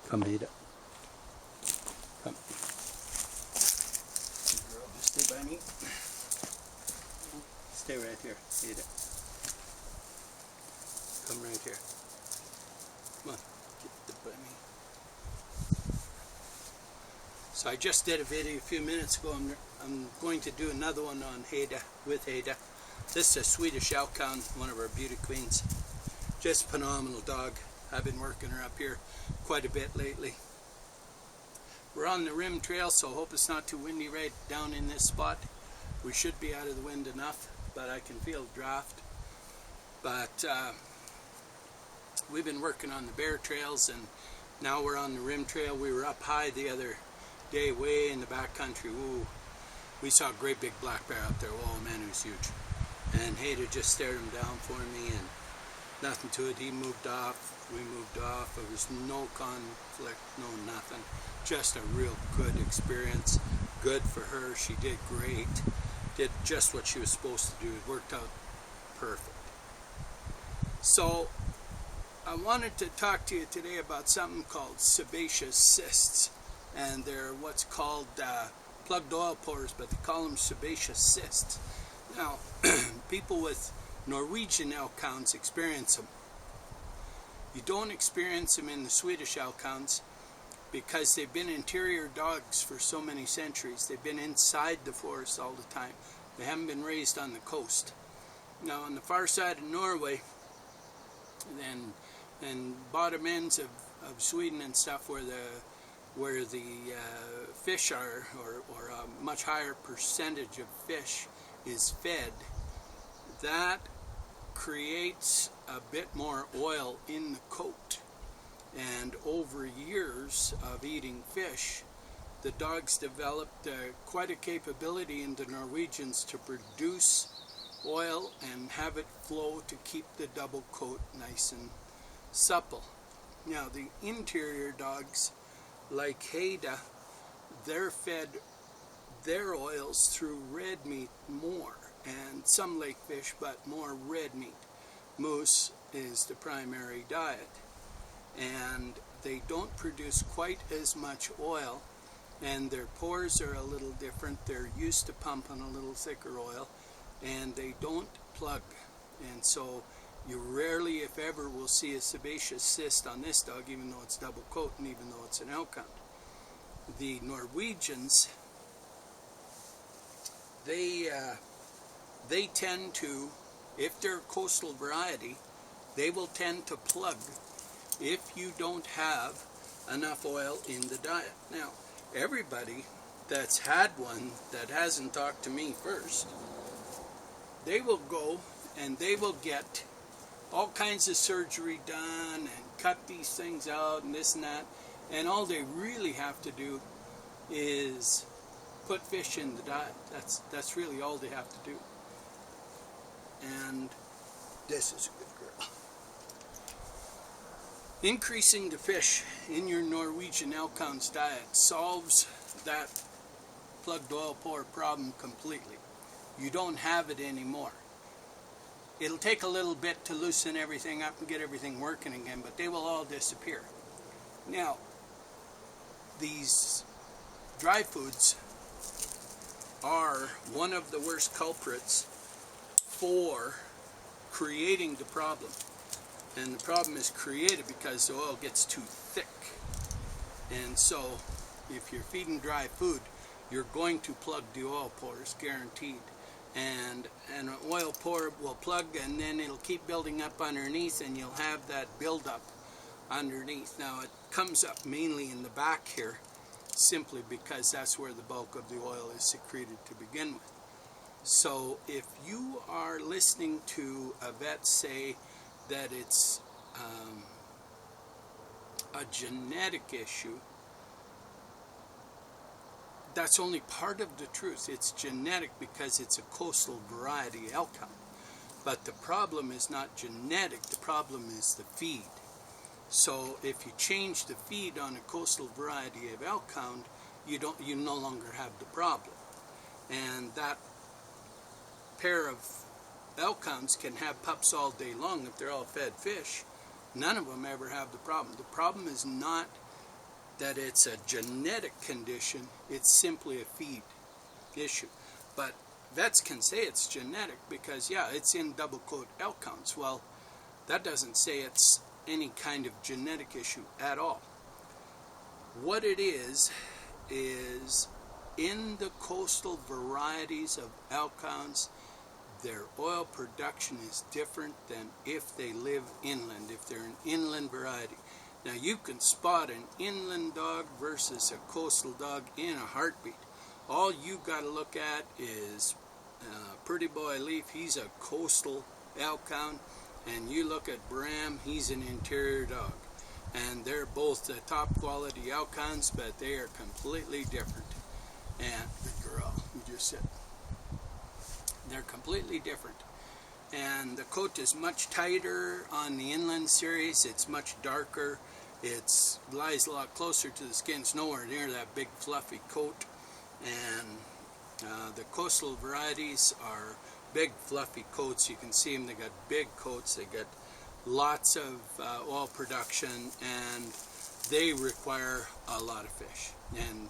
Come, Ada. Come. Girl, just stay by me. Stay right here, Ada. Come right here. Come on, get by me. So I just did a video a few minutes ago. I'm going to do another one on Ada, with Ada. This is a Swedish Elkhound, one of our beauty queens. Just a phenomenal dog. I've been working her up here quite a bit lately. We're on the rim trail, so hope it's not too windy right down in this spot. We should be out of the wind enough, but I can feel the draft. But we've been working on the bear trails, and now we're on the rim trail. We were up high the other day, way in the back country. Ooh, we saw a great big black bear up there. Oh man, he was huge. And Ada just stared him down for me, and nothing to it. He moved off. We moved off. There was no conflict, no nothing. Just a real good experience. Good for her. She did great. Did just what she was supposed to do. It worked out perfect. So I wanted to talk to you today about something called sebaceous cysts. And they're what's called plugged oil pores, but they call them sebaceous cysts. Now, people with Norwegian Elkhounds experience them. You don't experience them in the Swedish Elkhounds because they've been interior dogs for so many centuries. They've been inside the forest all the time. They haven't been raised on the coast. Now, on the far side of Norway and bottom ends of Sweden and stuff, where the fish are, or a much higher percentage of fish is fed, that creates a bit more oil in the coat. And over years of eating fish, the dogs developed quite a capability in the Norwegians to produce oil and have it flow to keep the double coat nice and supple. Now, the interior dogs, like Ada, they're fed their oils through red meat more, and some lake fish, but more red meat. Moose is the primary diet, and they don't produce quite as much oil, and their pores are a little different. They're used to pumping a little thicker oil, and they don't plug, and so you rarely, if ever, will see a sebaceous cyst on this dog, even though it's double coat and even though it's an Elkhound. The Norwegians, they tend to, if they're a coastal variety, they will tend to plug if you don't have enough oil in the diet. Now, everybody that's had one that hasn't talked to me first, they will go and they will get all kinds of surgery done and cut these things out and this and that, and all they really have to do is put fish in the diet. That's really all they have to do. And this is a good girl. Increasing the fish in your Norwegian Elkhound's diet solves that plugged oil pore problem completely. You don't have it anymore. It'll take a little bit to loosen everything up and get everything working again, but they will all disappear. Now, these dry foods are one of the worst culprits for creating the problem. And the problem is created because the oil gets too thick. And so, if you're feeding dry food, you're going to plug the oil pores, guaranteed. And an oil pore will plug, and then it'll keep building up underneath, and you'll have that buildup underneath. Now, it comes up mainly in the back here, simply because that's where the bulk of the oil is secreted to begin with. So if you are listening to a vet say that it's a genetic issue, that's only part of the truth. It's genetic because it's a coastal variety Elkhound. But the problem is not genetic, the problem is the feed. So if you change the feed on a coastal variety of Elkhound, you no longer have the problem. And that pair of Elkhounds can have pups all day long if they're all fed fish. None of them ever have the problem. The problem is not that it's a genetic condition, it's simply a feed issue. But vets can say it's genetic because, yeah, it's in double coat Elkhounds. Well, that doesn't say it's any kind of genetic issue at all. What it is in the coastal varieties of Elkhounds, their oil production is different than if they live inland, if they're an inland variety. Now you can spot an inland dog versus a coastal dog in a heartbeat. All you got to look at is Pretty Boy Leaf, he's a coastal Elkhound, and you look at Bram, he's an interior dog. And they're both the top quality Elkhounds, but they are completely different. And good girl, you just sit. They're completely different. And the coat is much tighter on the inland series. It's much darker. It lies a lot closer to the skin. It's nowhere near that big fluffy coat. And the coastal varieties are big fluffy coats. You can see them. They got big coats. They got lots of oil production, and they require a lot of fish. And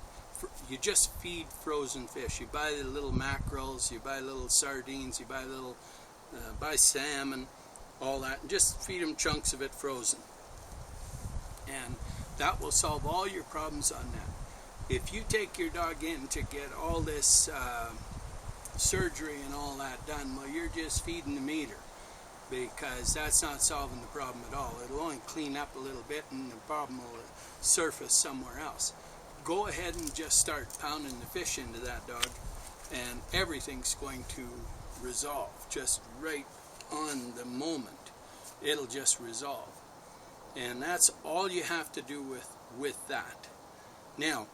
you just feed frozen fish. You buy the little mackerels, you buy little sardines, you buy little buy salmon, all that, and just feed them chunks of it frozen. And that will solve all your problems on that. If you take your dog in to get all this surgery and all that done, well, you're just feeding the meter, because that's not solving the problem at all. It'll only clean up a little bit and the problem will surface somewhere else. Go ahead and just start pounding the fish into that dog, and everything's going to resolve just right on the moment. It'll just resolve. And that's all you have to do with that. Now,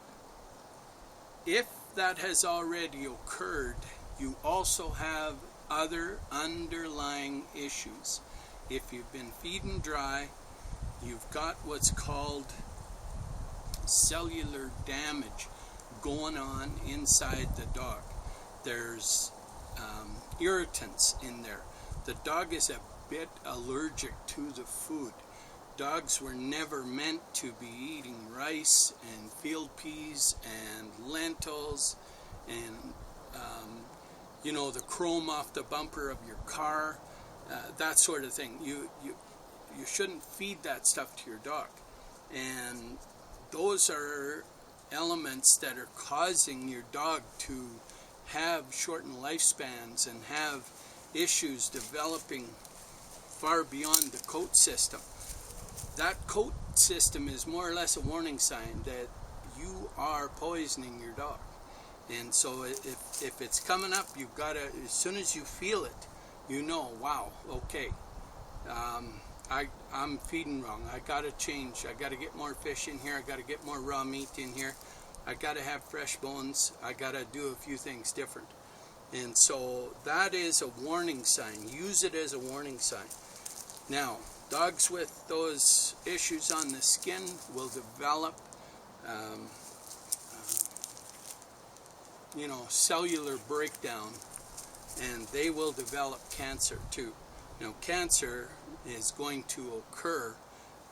if that has already occurred, you also have other underlying issues. If you've been feeding dry, you've got what's called cellular damage going on inside the dog. There's irritants in there. The dog is a bit allergic to the food. Dogs were never meant to be eating rice and field peas and lentils and you know, the chrome off the bumper of your car, that sort of thing. You shouldn't feed that stuff to your dog. And those are elements that are causing your dog to have shortened lifespans and have issues developing far beyond the coat system. That coat system is more or less a warning sign that you are poisoning your dog. And so if it's coming up, you've got to, as soon as you feel it, you know, wow, okay, I'm feeding wrong. I got to change. I got to get more fish in here. I got to get more raw meat in here. I got to have fresh bones. I got to do a few things different. And so that is a warning sign. Use it as a warning sign. Now, dogs with those issues on the skin will develop you know, cellular breakdown, and they will develop cancer too. You know, cancer is going to occur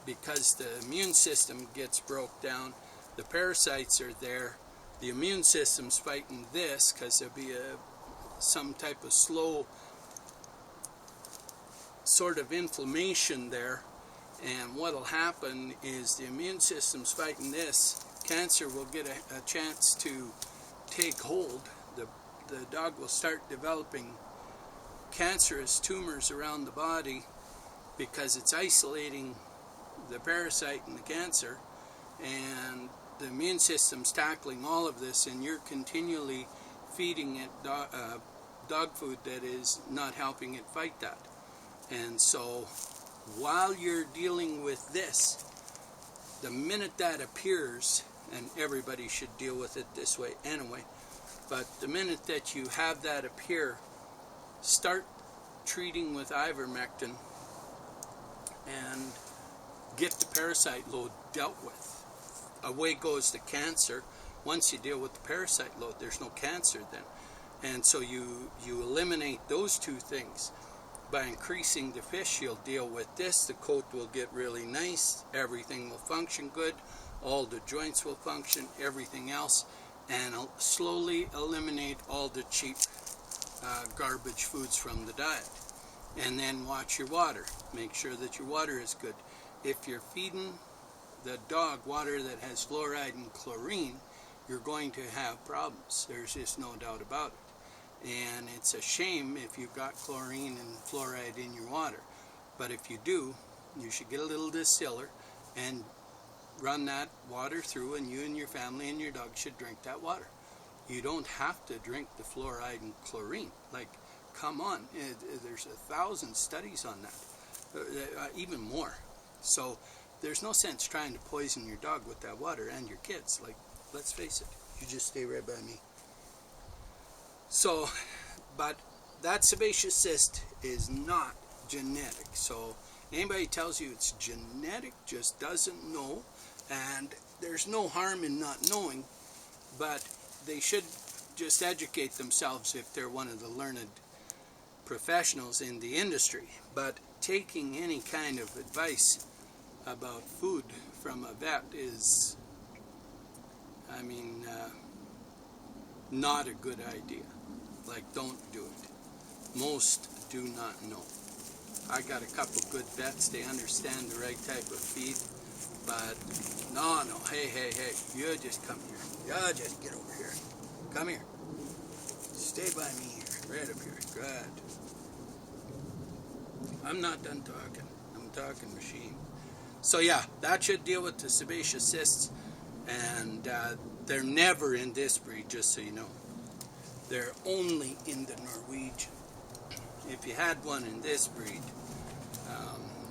because the immune system gets broke down. The parasites are there. The immune system's fighting this because there'll be some type of slow sort of inflammation there, and what'll happen is the immune system's fighting this. Cancer will get a chance to take hold. The dog will start developing cancerous tumors around the body because it's isolating the parasite and the cancer, and the immune system's tackling all of this, and you're continually feeding it dog food that is not helping it fight that. And so while you're dealing with this, the minute that appears, and everybody should deal with it this way anyway, but the minute that you have that appear, start treating with ivermectin and get the parasite load dealt with. Away goes the cancer. Once you deal with the parasite load, there's no cancer then. And so you eliminate those two things. by increasing the fish, you'll deal with this. The coat will get really nice. Everything will function good. All the joints will function. Everything else. And slowly eliminate all the cheap garbage foods from the diet. And then watch your water. Make sure that your water is good. If you're feeding the dog water that has fluoride and chlorine, you're going to have problems. There's just no doubt about it. And it's a shame if you've got chlorine and fluoride in your water. But if you do, you should get a little distiller and run that water through, and you and your family and your dog should drink that water. You don't have to drink the fluoride and chlorine. Like, come on, there's 1,000 studies on that, even more. So there's no sense trying to poison your dog with that water and your kids. Like, let's face it, you just stay right by me. So, but that sebaceous cyst is not genetic. So anybody tells you it's genetic just doesn't know, and there's no harm in not knowing, but they should just educate themselves if they're one of the learned professionals in the industry. But taking any kind of advice about food from a vet is, I mean, not a good idea. Like, don't do it. Most do not know. I got a couple good vets. They understand the right type of feed. But no, hey, you just come here. You just get over here. Come here. Stay by me here, right up here. Good. I'm not done talking. I'm talking machine. So yeah, that should deal with the sebaceous cysts. And they're never in this breed, just so you know. They're only in the Norwegian. If you had one in this breed,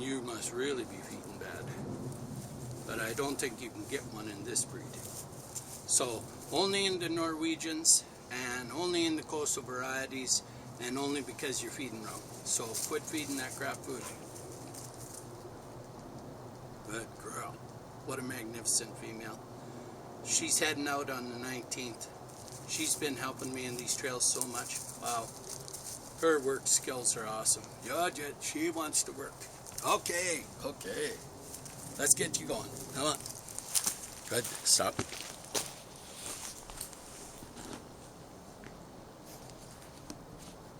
you must really be feeding bad. But I don't think you can get one in this breed. So only in the Norwegians, and only in the coastal varieties, and only because you're feeding wrong. So quit feeding that crap food. Good girl. What a magnificent female. She's heading out on the 19th. She's been helping me in these trails so much. Wow. Her work skills are awesome. Yeah, she wants to work. Okay. Let's get you going. Come on. Good. Stop.